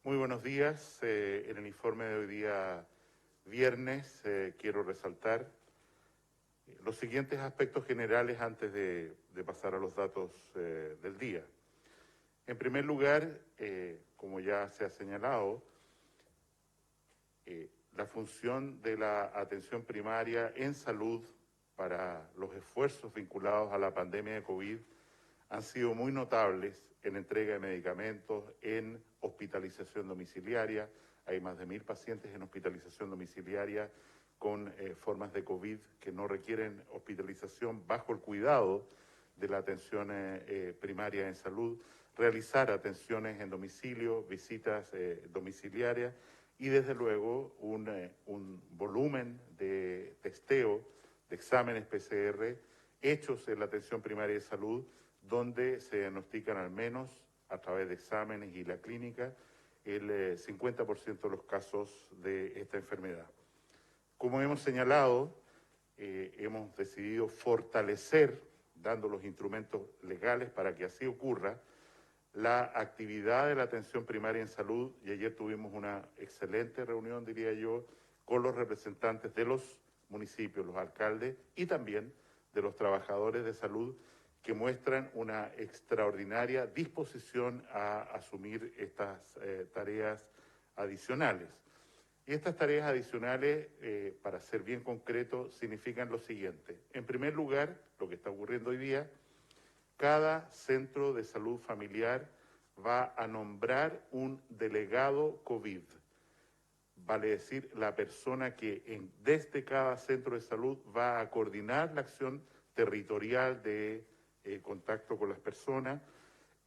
Muy buenos días. En el informe de hoy día viernes quiero resaltar los siguientes aspectos generales antes de pasar a los datos del día. En primer lugar, como ya se ha señalado, la función de la atención primaria en salud para los esfuerzos vinculados a la pandemia de COVID han sido muy notables en entrega de medicamentos, en hospitalización domiciliaria. Hay más de 1.000 pacientes en hospitalización domiciliaria con formas de COVID que no requieren hospitalización bajo el cuidado de la atención primaria en salud, realizar atenciones en domicilio, visitas domiciliarias y desde luego un volumen de testeo, de exámenes PCR hechos en la atención primaria de salud, donde se diagnostican al menos a través de exámenes y la clínica el 50% de los casos de esta enfermedad. Como hemos señalado, hemos decidido fortalecer, dando los instrumentos legales para que así ocurra, la actividad de la atención primaria en salud, y ayer tuvimos una excelente reunión, diría yo, con los representantes de los municipios, los alcaldes y también de los trabajadores de salud, que muestran una extraordinaria disposición a asumir estas tareas adicionales. Y estas tareas adicionales, para ser bien concreto, significan lo siguiente. En primer lugar, lo que está ocurriendo hoy día, cada centro de salud familiar va a nombrar un delegado COVID. Vale decir, la persona que desde cada centro de salud va a coordinar la acción territorial de contacto con las personas.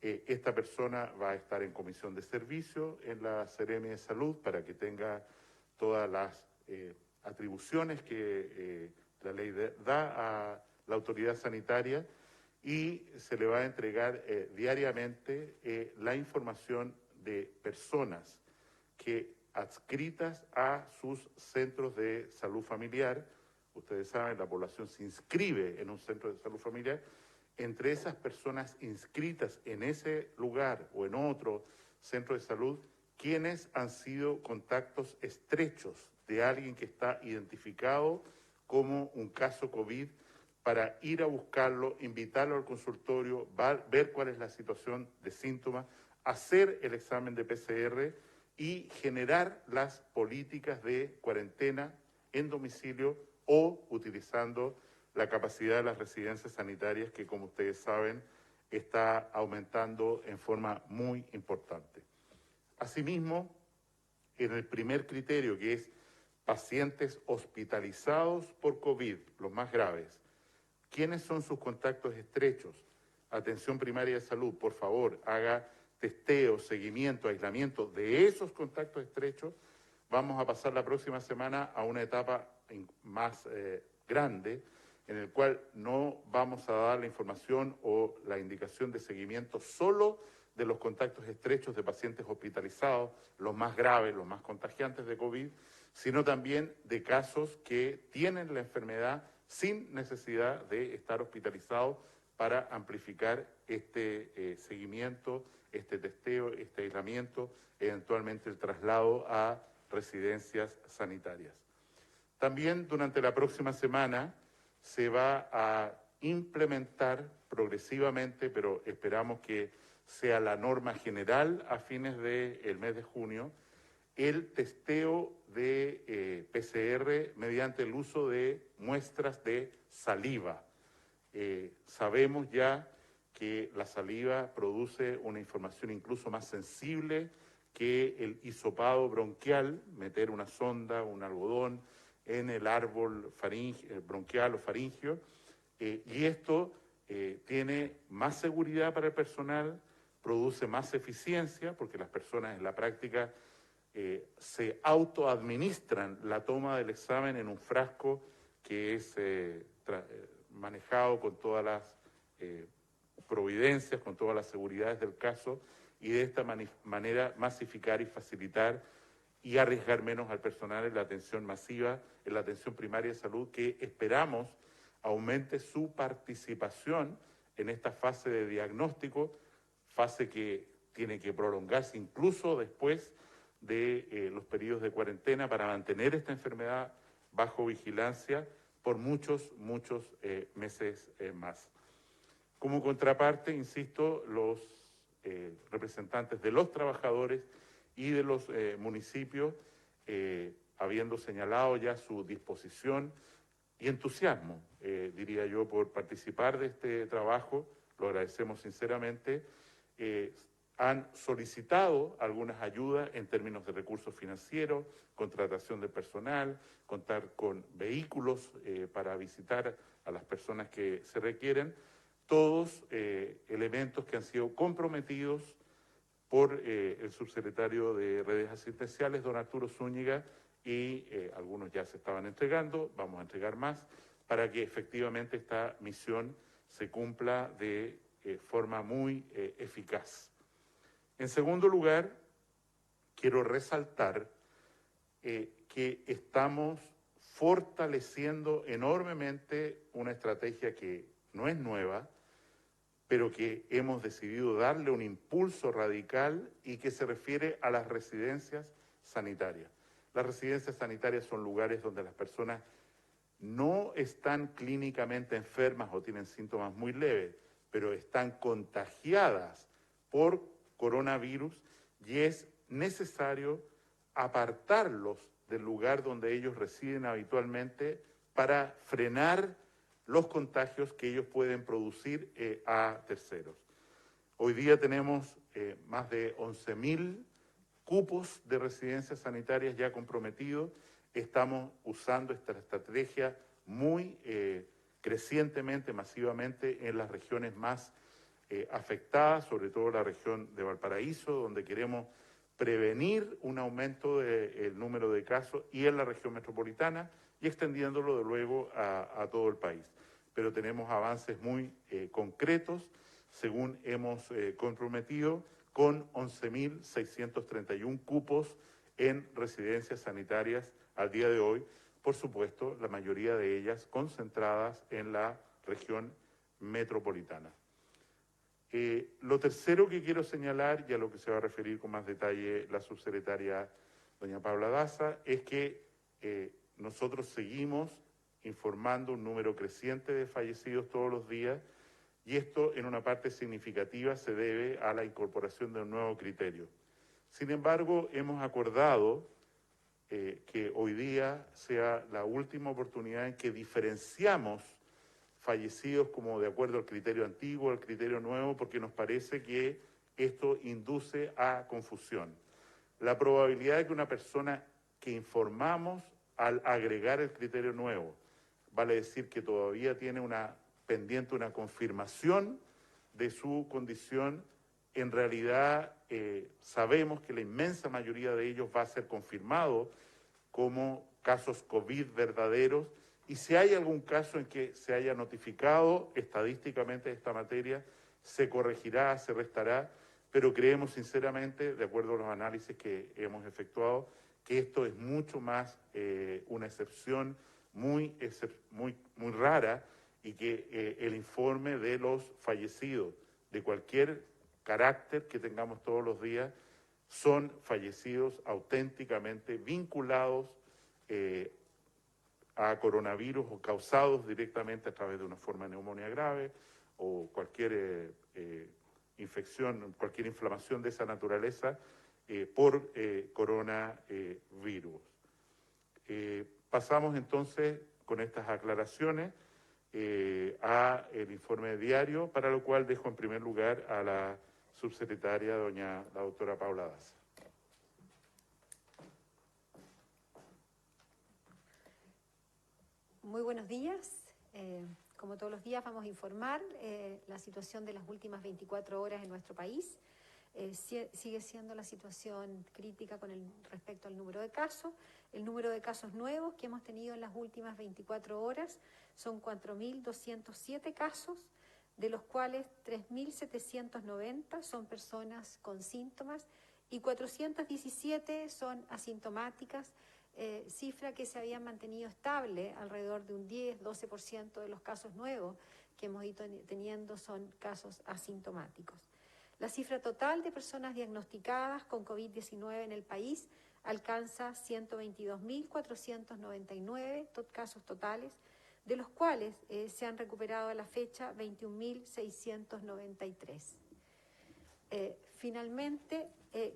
Esta persona va a estar en comisión de servicio en la Seremi de Salud para que tenga todas las atribuciones que la ley da a la autoridad sanitaria, y se le va a entregar diariamente la información de personas que adscritas a sus centros de salud familiar. Ustedes saben, la población se inscribe en un centro de salud familiar. Entre esas personas inscritas en ese lugar o en otro centro de salud, quienes han sido contactos estrechos de alguien que está identificado como un caso COVID, para ir a buscarlo, invitarlo al consultorio, ver cuál es la situación de síntomas, hacer el examen de PCR y generar las políticas de cuarentena en domicilio o utilizando la capacidad de las residencias sanitarias, que, como ustedes saben, está aumentando en forma muy importante. Asimismo, en el primer criterio, que es pacientes hospitalizados por COVID, los más graves, ¿quiénes son sus contactos estrechos? Atención primaria de salud, por favor, haga testeo, seguimiento, aislamiento de esos contactos estrechos. Vamos a pasar la próxima semana a una etapa más grande, en el cual no vamos a dar la información o la indicación de seguimiento solo de los contactos estrechos de pacientes hospitalizados, los más graves, los más contagiantes de COVID, sino también de casos que tienen la enfermedad sin necesidad de estar hospitalizados, para amplificar este seguimiento, este testeo, este aislamiento, eventualmente el traslado a residencias sanitarias. También durante la próxima semana se va a implementar progresivamente, pero esperamos que sea la norma general a fines del mes de junio, el testeo de PCR mediante el uso de muestras de saliva. Sabemos ya que la saliva produce una información incluso más sensible que el hisopado bronquial, meter una sonda, un algodón en el árbol bronquial o faríngeo, y esto tiene más seguridad para el personal, produce más eficiencia, porque las personas en la práctica se autoadministran la toma del examen en un frasco que es manejado con todas las providencias, con todas las seguridades del caso, y de esta manera masificar y facilitar y arriesgar menos al personal en la atención masiva, en la atención primaria de salud, que esperamos aumente su participación en esta fase de diagnóstico, fase que tiene que prolongarse incluso después de los periodos de cuarentena para mantener esta enfermedad bajo vigilancia por muchos meses más. Como contraparte, insisto, los representantes de los trabajadores y de los municipios, habiendo señalado ya su disposición y entusiasmo, diría yo, por participar de este trabajo, lo agradecemos sinceramente, han solicitado algunas ayudas en términos de recursos financieros, contratación de personal, contar con vehículos para visitar a las personas que se requieren, todos elementos que han sido comprometidos por el subsecretario de Redes Asistenciales, don Arturo Zúñiga, y algunos ya se estaban entregando, vamos a entregar más, para que efectivamente esta misión se cumpla de forma muy eficaz. En segundo lugar, quiero resaltar que estamos fortaleciendo enormemente una estrategia que no es nueva, pero que hemos decidido darle un impulso radical y que se refiere a las residencias sanitarias. Las residencias sanitarias son lugares donde las personas no están clínicamente enfermas o tienen síntomas muy leves, pero están contagiadas por coronavirus y es necesario apartarlos del lugar donde ellos residen habitualmente para frenar los contagios que ellos pueden producir a terceros. Hoy día tenemos más de 11.000 cupos de residencias sanitarias ya comprometidos. Estamos usando esta estrategia muy crecientemente, masivamente en las regiones más afectadas, sobre todo la región de Valparaíso, donde queremos prevenir un aumento del número de casos, y en la región metropolitana, y extendiéndolo de luego a todo el país. Pero tenemos avances muy concretos, según hemos comprometido, con 11.631 cupos en residencias sanitarias al día de hoy, por supuesto, la mayoría de ellas concentradas en la región metropolitana. Lo tercero que quiero señalar, y a lo que se va a referir con más detalle la subsecretaria doña Paula Daza, es que nosotros seguimos informando un número creciente de fallecidos todos los días, y esto en una parte significativa se debe a la incorporación de un nuevo criterio. Sin embargo, hemos acordado que hoy día sea la última oportunidad en que diferenciamos fallecidos como de acuerdo al criterio antiguo, al criterio nuevo, porque nos parece que esto induce a confusión. La probabilidad de que una persona que informamos al agregar el criterio nuevo, vale decir que todavía tiene pendiente una confirmación de su condición, en realidad sabemos que la inmensa mayoría de ellos va a ser confirmado como casos COVID verdaderos, y si hay algún caso en que se haya notificado estadísticamente esta materia, se corregirá, se restará, pero creemos sinceramente, de acuerdo a los análisis que hemos efectuado, que esto es mucho más una excepción muy rara, y que el informe de los fallecidos de cualquier carácter que tengamos todos los días son fallecidos auténticamente vinculados a coronavirus o causados directamente a través de una forma de neumonía grave o cualquier infección, cualquier inflamación de esa naturaleza por coronavirus. Pasamos entonces con estas aclaraciones a el informe diario, para lo cual dejo en primer lugar a la subsecretaria, la doctora Paula Daza. Muy buenos días. Como todos los días vamos a informar la situación de las últimas 24 horas en nuestro país. Sigue siendo la situación crítica con respecto al número de casos. El número de casos nuevos que hemos tenido en las últimas 24 horas son 4.207 casos, de los cuales 3.790 son personas con síntomas y 417 son asintomáticas, cifra que se había mantenido estable, alrededor de un 10-12% de los casos nuevos que hemos ido teniendo son casos asintomáticos. La cifra total de personas diagnosticadas con COVID-19 en el país alcanza 122.499 casos totales, de los cuales se han recuperado a la fecha 21.693. Finalmente,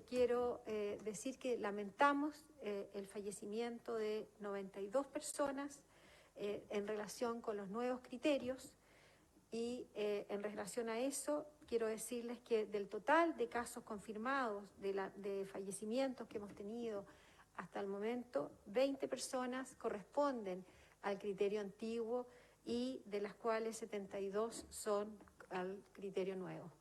quiero decir que lamentamos el fallecimiento de 92 personas en relación con los nuevos criterios y en relación a eso quiero decirles que del total de casos confirmados de fallecimientos que hemos tenido hasta el momento, 20 personas corresponden al criterio antiguo y de las cuales 72 son al criterio nuevo.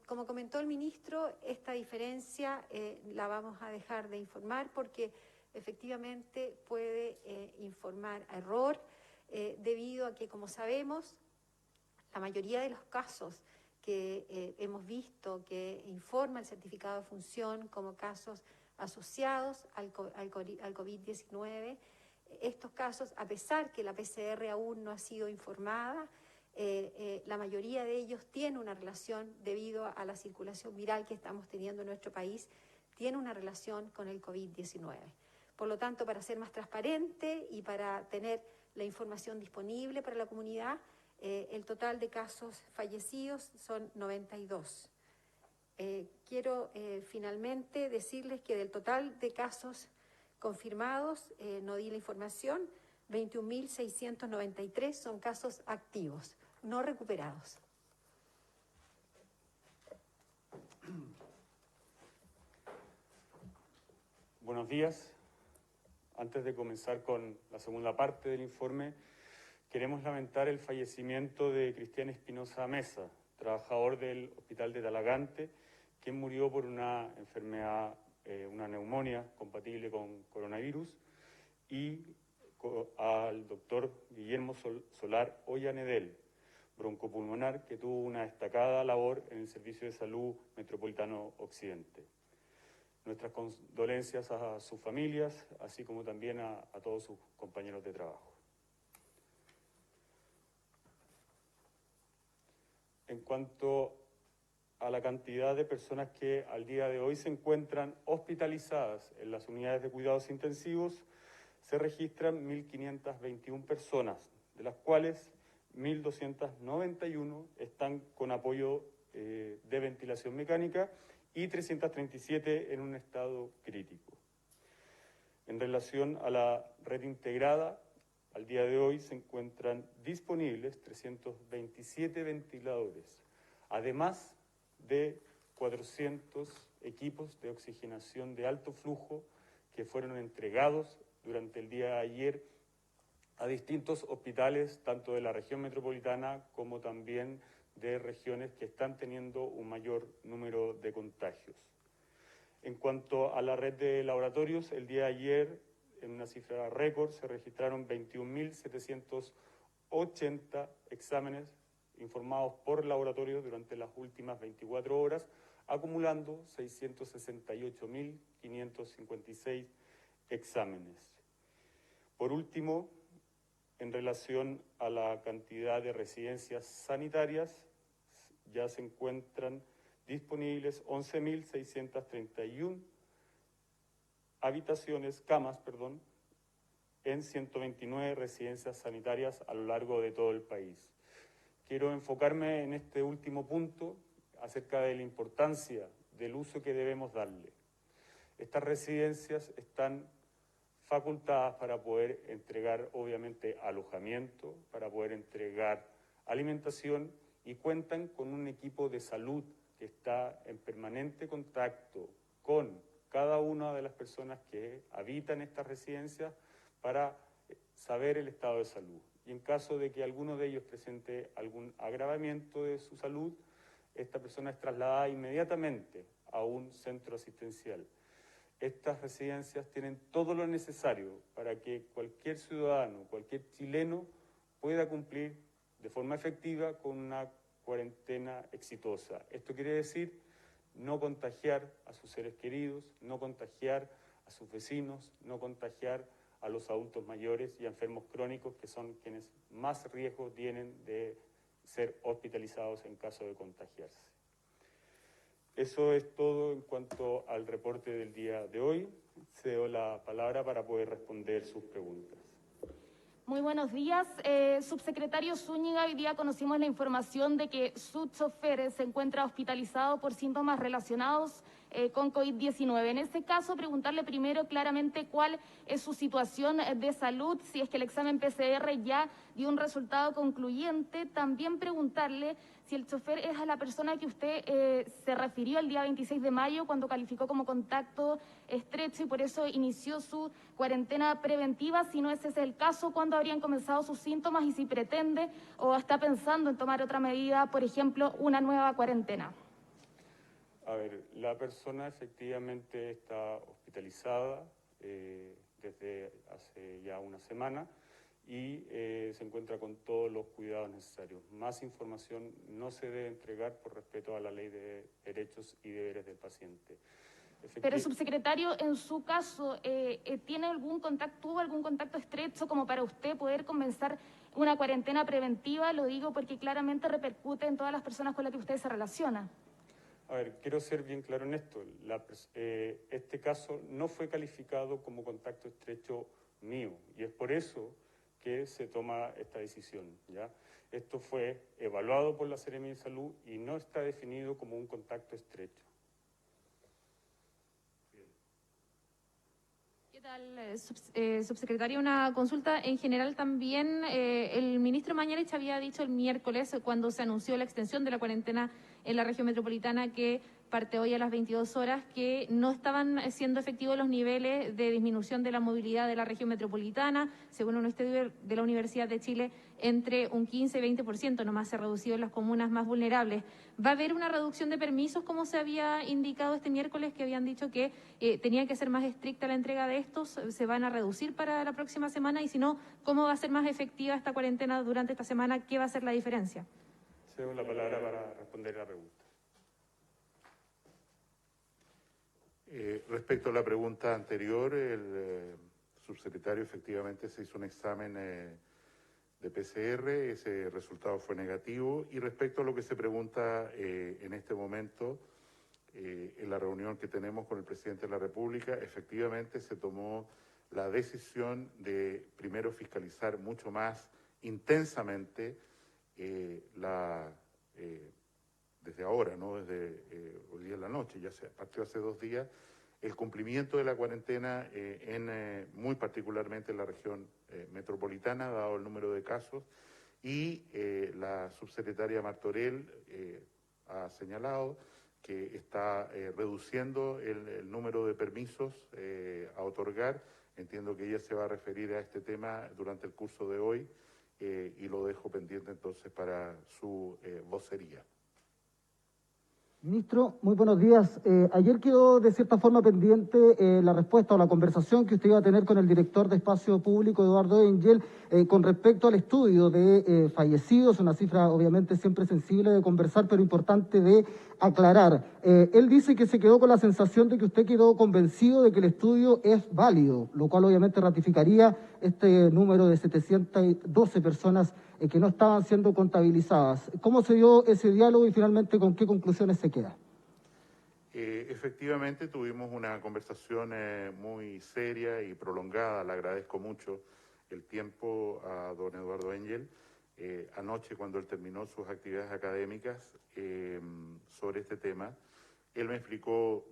Como comentó el ministro, esta diferencia la vamos a dejar de informar porque efectivamente puede informar a error debido a que, como sabemos, la mayoría de los casos que hemos visto que informa el certificado de función como casos asociados al COVID-19, estos casos, a pesar que la PCR aún no ha sido informada, la mayoría de ellos tiene una relación, debido a la circulación viral que estamos teniendo en nuestro país, tiene una relación con el COVID-19. Por lo tanto, para ser más transparente y para tener la información disponible para la comunidad, el total de casos fallecidos son 92. Quiero finalmente decirles que del total de casos confirmados, no di la información, 21.693 son casos activos, no recuperados. Buenos días. Antes de comenzar con la segunda parte del informe, queremos lamentar el fallecimiento de Cristian Espinosa Mesa, trabajador del Hospital de Talagante, quien murió por una enfermedad, una neumonía compatible con coronavirus, y al doctor Guillermo Solar Ollanedel, broncopulmonar, que tuvo una destacada labor en el Servicio de Salud Metropolitano Occidente. Nuestras condolencias a sus familias, así como también a todos sus compañeros de trabajo. En cuanto a la cantidad de personas que al día de hoy se encuentran hospitalizadas en las unidades de cuidados intensivos, se registran 1.521 personas, de las cuales 1.291 están con apoyo de ventilación mecánica y 337 en un estado crítico. En relación a la red integrada, al día de hoy se encuentran disponibles 327 ventiladores, además de 400 equipos de oxigenación de alto flujo que fueron entregados durante el día de ayer a distintos hospitales, tanto de la región metropolitana como también de regiones que están teniendo un mayor número de contagios. En cuanto a la red de laboratorios, el día de ayer, en una cifra récord, se registraron 21.780 exámenes informados por laboratorios durante las últimas 24 horas, acumulando 668.556 exámenes. Por último, en relación a la cantidad de residencias sanitarias, ya se encuentran disponibles 11.631 camas, en 129 residencias sanitarias a lo largo de todo el país. Quiero enfocarme en este último punto acerca de la importancia del uso que debemos darle. Estas residencias están facultadas para poder entregar, obviamente, alojamiento, para poder entregar alimentación, y cuentan con un equipo de salud que está en permanente contacto con cada una de las personas que habitan estas residencias para saber el estado de salud. Y en caso de que alguno de ellos presente algún agravamiento de su salud, esta persona es trasladada inmediatamente a un centro asistencial. Estas residencias tienen todo lo necesario para que cualquier ciudadano, cualquier chileno pueda cumplir de forma efectiva con una cuarentena exitosa. Esto quiere decir no contagiar a sus seres queridos, no contagiar a sus vecinos, no contagiar a los adultos mayores y a enfermos crónicos, que son quienes más riesgo tienen de ser hospitalizados en caso de contagiarse. Eso es todo en cuanto al reporte del día de hoy. Cedo la palabra para poder responder sus preguntas. Muy buenos días. Subsecretario Zúñiga, hoy día conocimos la información de que su chofer se encuentra hospitalizado por síntomas relacionados con COVID-19. En este caso, preguntarle primero claramente cuál es su situación de salud, si es que el examen PCR ya dio un resultado concluyente. También preguntarle si el chofer es a la persona que usted se refirió el día 26 de mayo cuando calificó como contacto estrecho y por eso inició su cuarentena preventiva. Si no ese es el caso, ¿cuándo habrían comenzado sus síntomas y si pretende o está pensando en tomar otra medida, por ejemplo, una nueva cuarentena? A ver, la persona efectivamente está hospitalizada desde hace ya una semana y se encuentra con todos los cuidados necesarios. Más información no se debe entregar por respeto a la Ley de Derechos y Deberes del Paciente. Pero, subsecretario, en su caso, ¿tuvo algún contacto estrecho como para usted poder comenzar una cuarentena preventiva? Lo digo porque claramente repercute en todas las personas con las que usted se relaciona. A ver, quiero ser bien claro en esto. Este caso no fue calificado como contacto estrecho mío y es por eso que se toma esta decisión, ¿ya? Esto fue evaluado por la Seremía de Salud y no está definido como un contacto estrecho. ¿Qué tal, subsecretario? Una consulta en general también. El ministro Mañalich había dicho el miércoles, cuando se anunció la extensión de la cuarentena en la región metropolitana, que parte hoy a las 22 horas, que no estaban siendo efectivos los niveles de disminución de la movilidad de la región metropolitana. Según un estudio de la Universidad de Chile, entre un 15 y 20% nomás se ha reducido en las comunas más vulnerables. ¿Va a haber una reducción de permisos, como se había indicado este miércoles, que habían dicho que tenía que ser más estricta la entrega de estos? ¿Se van a reducir para la próxima semana? Y si no, ¿cómo va a ser más efectiva esta cuarentena durante esta semana? ¿Qué va a ser la diferencia? Cedo la palabra para responder la pregunta. Respecto a la pregunta anterior, el subsecretario efectivamente se hizo un examen de PCR, ese resultado fue negativo. Y respecto a lo que se pregunta en este momento, en la reunión que tenemos con el presidente de la República, efectivamente se tomó la decisión de primero fiscalizar mucho más intensamente desde ahora, no desde hoy día en la noche, ya se partió hace 2 días, el cumplimiento de la cuarentena muy particularmente en la región metropolitana, dado el número de casos, y la subsecretaria Martorell ha señalado que está reduciendo el número de permisos a otorgar. Entiendo que ella se va a referir a este tema durante el curso de hoy y lo dejo pendiente entonces para su vocería. Ministro, muy buenos días. Ayer quedó de cierta forma pendiente la respuesta o la conversación que usted iba a tener con el director de Espacio Público, Eduardo Engel, con respecto al estudio de fallecidos, una cifra obviamente siempre sensible de conversar, pero importante de aclarar. Él dice que se quedó con la sensación de que usted quedó convencido de que el estudio es válido, lo cual obviamente ratificaría este número de 712 personas que no estaban siendo contabilizadas. ¿Cómo se dio ese diálogo y finalmente con qué conclusiones se queda? Efectivamente tuvimos una conversación muy seria y prolongada. Le agradezco mucho el tiempo a don Eduardo Engel. Anoche, cuando él terminó sus actividades académicas sobre este tema, él me explicó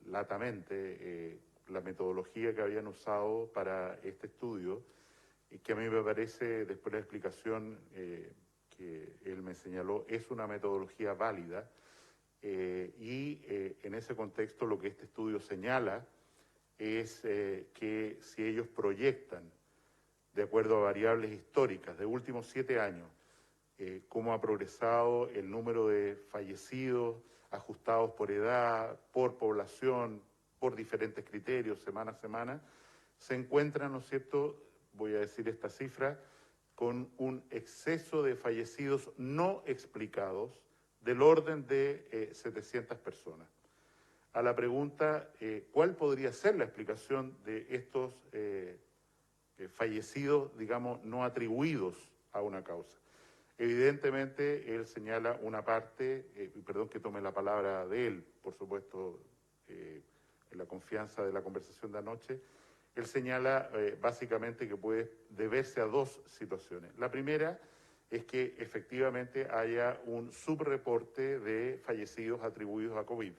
latamente la metodología que habían usado para este estudio, y que a mí me parece, después de la explicación que él me señaló, es una metodología válida. En ese contexto lo que este estudio señala es que si ellos proyectan, de acuerdo a variables históricas de últimos 7 años, cómo ha progresado el número de fallecidos, ajustados por edad, por población, por diferentes criterios, semana a semana, se encuentran, ¿no es cierto?, voy a decir esta cifra, con un exceso de fallecidos no explicados del orden de 700 personas. A la pregunta, ¿cuál podría ser la explicación de estos fallecidos, digamos, no atribuidos a una causa? Evidentemente, él señala una parte, perdón que tome la palabra de él, por supuesto, en la confianza de la conversación de anoche, él señala básicamente que puede deberse a dos situaciones. La primera es que efectivamente haya un subreporte de fallecidos atribuidos a COVID.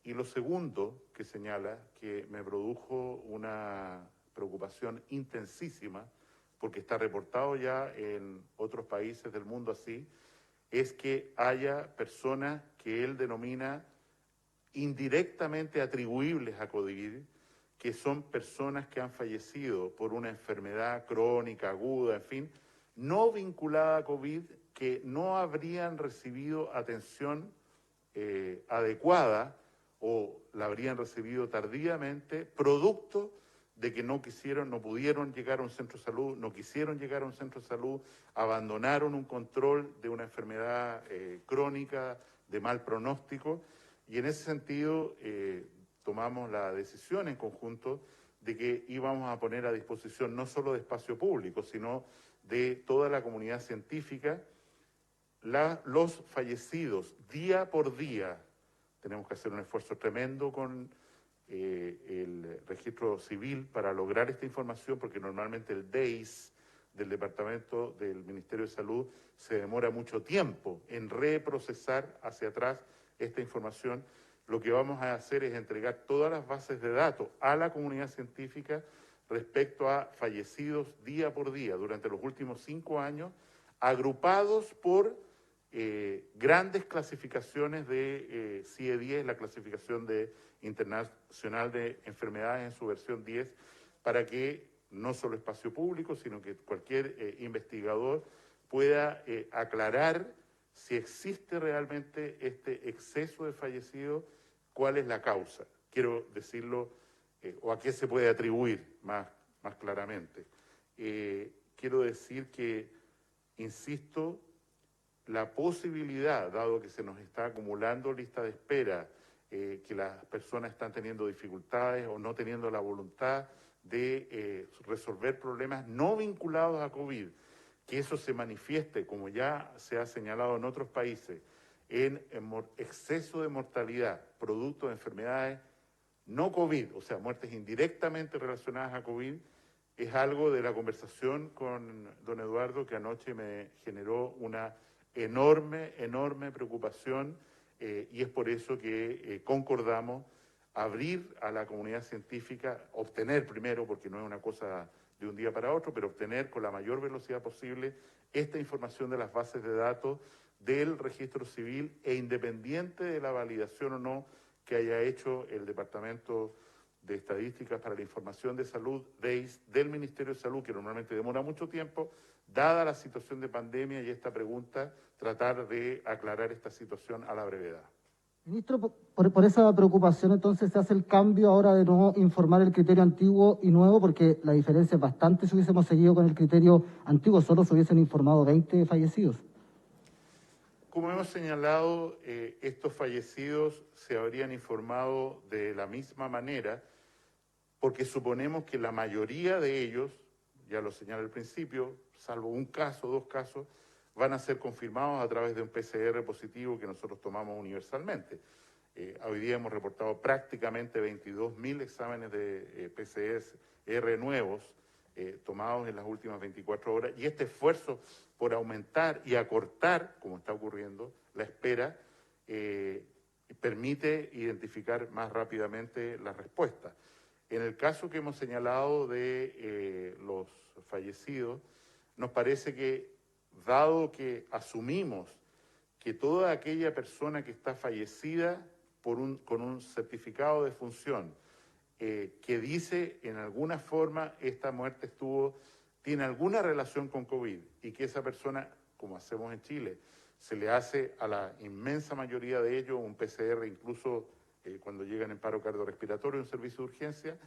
Y lo segundo que señala, que me produjo una preocupación intensísima, porque está reportado ya en otros países del mundo así, es que haya personas que él denomina indirectamente atribuibles a COVID, que son personas que han fallecido por una enfermedad crónica, aguda, en fin, no vinculada a COVID, que no habrían recibido atención adecuada o la habrían recibido tardíamente, producto de que no pudieron llegar a un centro de salud, no quisieron llegar a un centro de salud, abandonaron un control de una enfermedad crónica de mal pronóstico, y en ese sentido tomamos la decisión en conjunto de que íbamos a poner a disposición no solo de espacio público, sino de toda la comunidad científica, los fallecidos día por día. Tenemos que hacer un esfuerzo tremendo con el registro civil para lograr esta información, porque normalmente el DEIS del Departamento del Ministerio de Salud se demora mucho tiempo en reprocesar hacia atrás esta información. Lo que vamos a hacer es entregar todas las bases de datos a la comunidad científica respecto a fallecidos día por día durante los últimos 5 años, agrupados por grandes clasificaciones de CIE-10, la clasificación internacional de enfermedades en su versión 10, para que no solo espacio público, sino que cualquier investigador pueda aclarar si existe realmente este exceso de fallecidos, cuál es la causa. Quiero decirlo, o a qué se puede atribuir más claramente. Quiero decir que, insisto, la posibilidad, dado que se nos está acumulando lista de espera, que las personas están teniendo dificultades o no teniendo la voluntad de resolver problemas no vinculados a COVID, que eso se manifieste, como ya se ha señalado en otros países, en exceso de mortalidad, producto de enfermedades no COVID, o sea, muertes indirectamente relacionadas a COVID, es algo de la conversación con don Eduardo que anoche me generó una enorme preocupación, y es por eso que concordamos abrir a la comunidad científica, obtener primero, porque no es una cosa de un día para otro, pero obtener con la mayor velocidad posible esta información de las bases de datos del registro civil, e independiente de la validación o no que haya hecho el Departamento de Estadísticas para la Información de Salud, DEIS, del Ministerio de Salud, que normalmente demora mucho tiempo, dada la situación de pandemia y esta pregunta, tratar de aclarar esta situación a la brevedad. Ministro, por esa preocupación entonces se hace el cambio ahora de no informar el criterio antiguo y nuevo, porque la diferencia es bastante si hubiésemos seguido con el criterio antiguo, solo se hubiesen informado 20 fallecidos. Como hemos señalado, estos fallecidos se habrían informado de la misma manera, porque suponemos que la mayoría de ellos, ya lo señalé al principio, salvo un caso, 2 casos, van a ser confirmados a través de un PCR positivo que nosotros tomamos universalmente. Hoy día hemos reportado prácticamente 22.000 exámenes de PCR nuevos tomados en las últimas 24 horas, y este esfuerzo por aumentar y acortar, como está ocurriendo, la espera, permite identificar más rápidamente la respuesta. En el caso que hemos señalado de los fallecidos, nos parece que, dado que asumimos que toda aquella persona que está fallecida con un certificado de función que dice en alguna forma esta muerte tiene alguna relación con COVID, y que esa persona, como hacemos en Chile, se le hace a la inmensa mayoría de ellos un PCR, incluso cuando llegan en paro cardiorrespiratorio, un servicio de urgencia,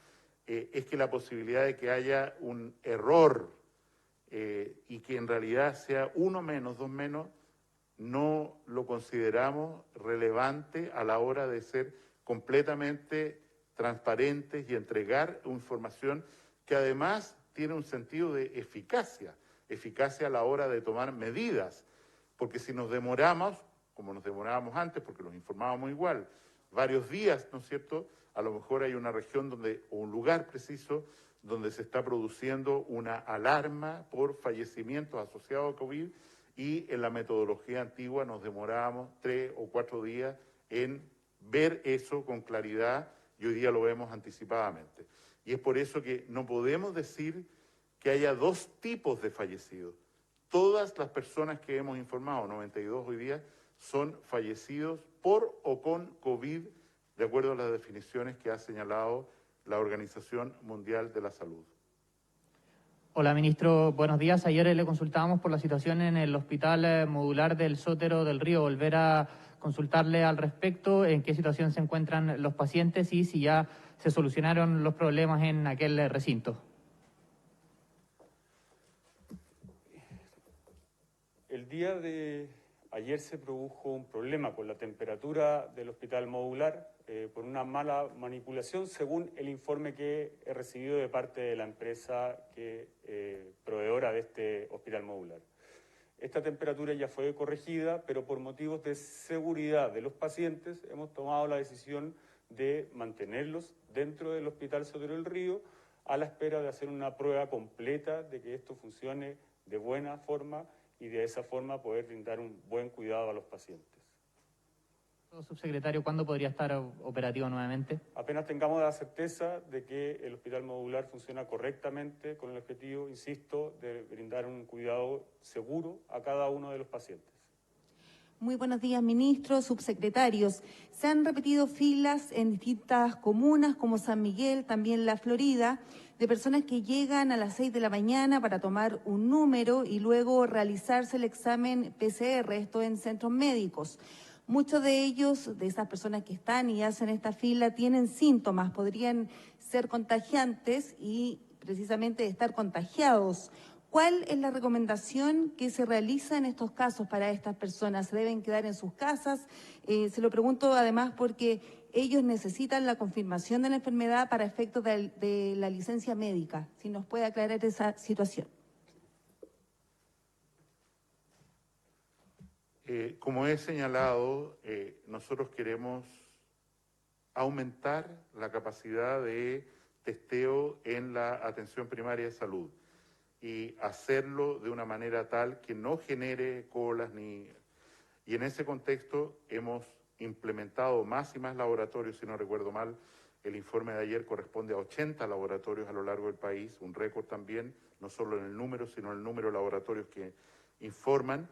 es que la posibilidad de que haya un error y que en realidad sea 1 menos, 2 menos, no lo consideramos relevante a la hora de ser completamente transparentes y entregar información que además tiene un sentido de eficacia. eficacia a la hora de tomar medidas, porque si nos demoramos, como nos demorábamos antes, porque nos informábamos igual, varios días, ¿no es cierto?, a lo mejor hay una región donde, o un lugar preciso donde se está produciendo una alarma por fallecimientos asociados a COVID, y en la metodología antigua nos demorábamos 3 o 4 días en ver eso con claridad, y hoy día lo vemos anticipadamente. Y es por eso que no podemos decir que haya 2 tipos de fallecidos. Todas las personas que hemos informado, 92 hoy día, son fallecidos por o con COVID, de acuerdo a las definiciones que ha señalado la Organización Mundial de la Salud. Hola, ministro. Buenos días. Ayer le consultábamos por la situación en el Hospital Modular del Sotero del Río. Volver a consultarle al respecto, en qué situación se encuentran los pacientes y si ya se solucionaron los problemas en aquel recinto. El día de ayer se produjo un problema con la temperatura del hospital modular por una mala manipulación, según el informe que he recibido de parte de la empresa proveedora de este hospital modular. Esta temperatura ya fue corregida, pero por motivos de seguridad de los pacientes hemos tomado la decisión de mantenerlos dentro del Hospital Sotero del Río a la espera de hacer una prueba completa de que esto funcione de buena forma y de esa forma poder brindar un buen cuidado a los pacientes. Subsecretario, ¿cuándo podría estar operativo nuevamente? Apenas tengamos la certeza de que el hospital modular funciona correctamente con el objetivo, insisto, de brindar un cuidado seguro a cada uno de los pacientes. Muy buenos días, ministros, subsecretarios. Se han repetido filas en distintas comunas como San Miguel, también La Florida, de personas que llegan a las 6 de la mañana para tomar un número y luego realizarse el examen PCR, esto en centros médicos. Muchos de ellos, de esas personas que están y hacen esta fila, tienen síntomas, podrían ser contagiantes y precisamente estar contagiados. ¿Cuál es la recomendación que se realiza en estos casos para estas personas? ¿Se deben quedar en sus casas? Se lo pregunto además porque ellos necesitan la confirmación de la enfermedad para efectos de la licencia médica. Si nos puede aclarar esa situación. Como he señalado, nosotros queremos aumentar la capacidad de testeo en la atención primaria de salud y hacerlo de una manera tal que no genere colas ni... Y en ese contexto hemos implementado más y más laboratorios, si no recuerdo mal, el informe de ayer corresponde a 80 laboratorios a lo largo del país, un récord también, no solo en el número, sino en el número de laboratorios que informan.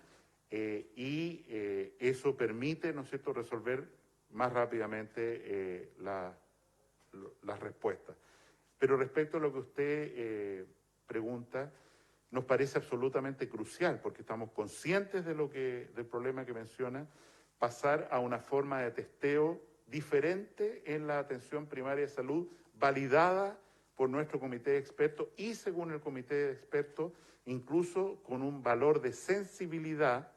Eso permite, ¿no es cierto?, resolver más rápidamente las respuestas. Pero respecto a lo que usted pregunta, nos parece absolutamente crucial, porque estamos conscientes de del problema que menciona, pasar a una forma de testeo diferente en la atención primaria de salud, validada por nuestro comité de expertos y según el comité de expertos, incluso con un valor de sensibilidad,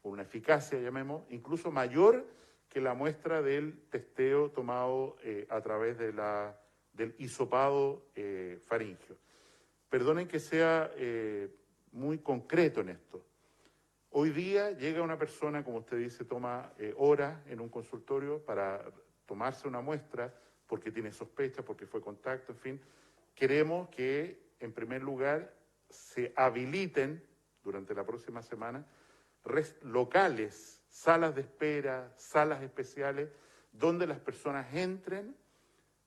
una eficacia, llamemos, incluso mayor que la muestra del testeo tomado a través de del hisopado faríngeo. Perdonen que sea muy concreto en esto. Hoy día llega una persona, como usted dice, toma horas en un consultorio para tomarse una muestra porque tiene sospecha, porque fue contacto, en fin. Queremos que, en primer lugar, se habiliten durante la próxima semana locales, salas de espera, salas especiales, donde las personas entren,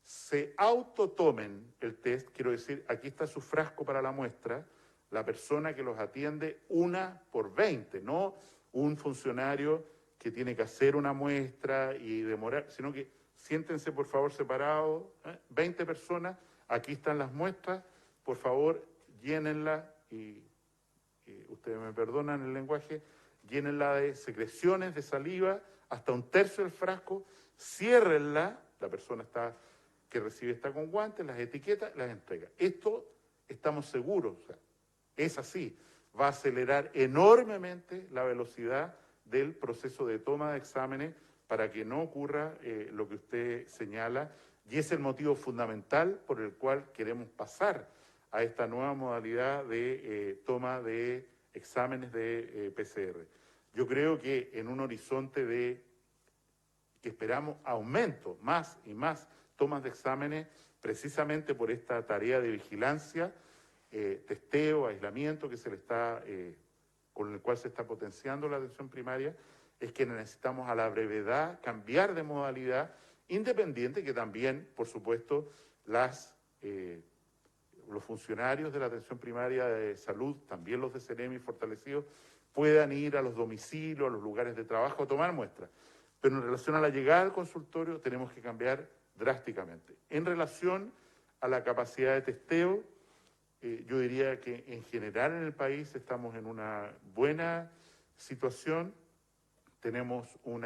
se autotomen el test, quiero decir, aquí está su frasco para la muestra, la persona que los atiende 1 por 20, no un funcionario que tiene que hacer una muestra y demorar, sino que siéntense por favor separados, 20 personas, aquí están las muestras, por favor llénenla y ustedes me perdonan el lenguaje, llénenla de secreciones, de saliva, hasta 1/3 del frasco, ciérrenla, la persona que recibe está con guantes, las etiquetas, las entrega. Esto estamos seguros, o sea, es así, va a acelerar enormemente la velocidad del proceso de toma de exámenes para que no ocurra lo que usted señala, y es el motivo fundamental por el cual queremos pasar a esta nueva modalidad de toma de exámenes de PCR. Yo creo que en un horizonte que esperamos aumento, más y más tomas de exámenes, precisamente por esta tarea de vigilancia, testeo, aislamiento con el cual se está potenciando la atención primaria, es que necesitamos a la brevedad cambiar de modalidad, independiente que también, por supuesto, los funcionarios de la atención primaria de salud, también los de Ceremi fortalecidos, puedan ir a los domicilios, a los lugares de trabajo a tomar muestras. Pero en relación a la llegada al consultorio tenemos que cambiar drásticamente. En relación a la capacidad de testeo, yo diría que en general en el país estamos en una buena situación. Tenemos un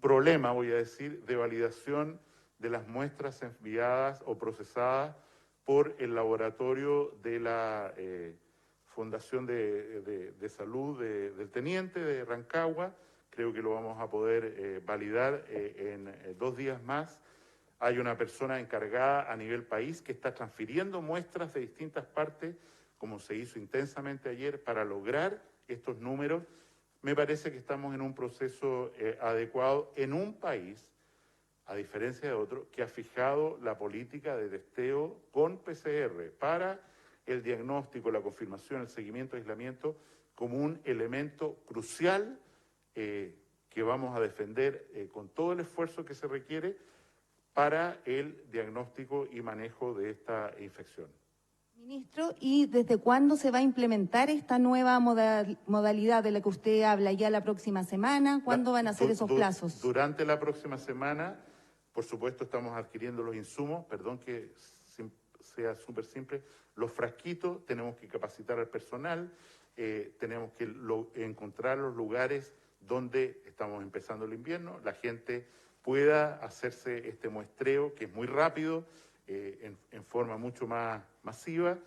problema, voy a decir, de validación de las muestras enviadas o procesadas por el laboratorio de la Fundación de Salud del Teniente de Rancagua. Creo que lo vamos a poder validar en 2 días más. Hay una persona encargada a nivel país que está transfiriendo muestras de distintas partes, como se hizo intensamente ayer, para lograr estos números. Me parece que estamos en un proceso adecuado en un país, a diferencia de otro, que ha fijado la política de testeo con PCR para el diagnóstico, la confirmación, el seguimiento, aislamiento, como un elemento crucial que vamos a defender con todo el esfuerzo que se requiere para el diagnóstico y manejo de esta infección. Ministro, ¿y desde cuándo se va a implementar esta nueva modalidad de la que usted habla? ¿Ya la próxima semana? ¿Cuándo van a ser esos plazos? Durante la próxima semana, por supuesto, estamos adquiriendo los insumos, perdón que sea súper simple, los frasquitos, tenemos que capacitar al personal, tenemos que encontrar los lugares donde estamos empezando el invierno, la gente pueda hacerse este muestreo, que es muy rápido, en forma mucho más masiva.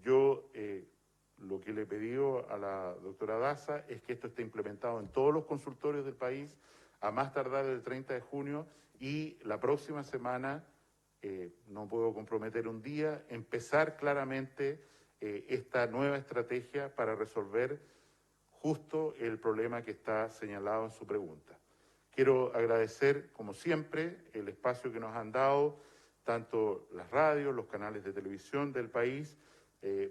Yo lo que le he pedido a la doctora Daza es que esto esté implementado en todos los consultorios del país, a más tardar el 30 de junio, y la próxima semana, no puedo comprometer un día, empezar claramente esta nueva estrategia para resolver justo el problema que está señalado en su pregunta. Quiero agradecer, como siempre, el espacio que nos han dado, tanto las radios, los canales de televisión del país,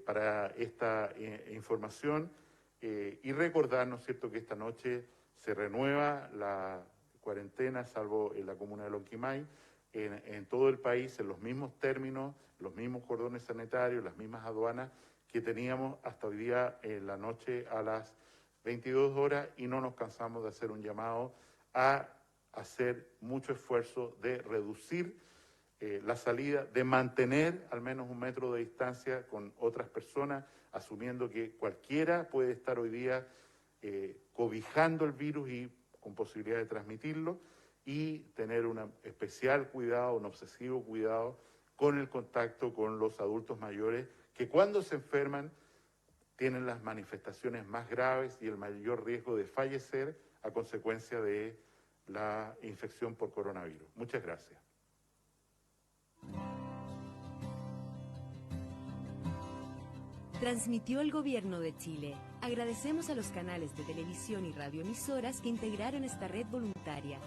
para esta información y recordar, ¿no es cierto?, que esta noche se renueva la cuarentena, salvo en la comuna de Lonquimay, en todo el país, en los mismos términos, los mismos cordones sanitarios, las mismas aduanas que teníamos hasta hoy día en la noche a las 22 horas, y no nos cansamos de hacer un llamado a hacer mucho esfuerzo de reducir la salida, de mantener al menos 1 metro de distancia con otras personas, asumiendo que cualquiera puede estar hoy día cobijando el virus y con posibilidad de transmitirlo, y tener un especial cuidado, un obsesivo cuidado con el contacto con los adultos mayores, que cuando se enferman tienen las manifestaciones más graves y el mayor riesgo de fallecer a consecuencia de la infección por coronavirus. Muchas gracias. Transmitió el Gobierno de Chile. Agradecemos a los canales de televisión y radioemisoras que integraron esta red voluntaria.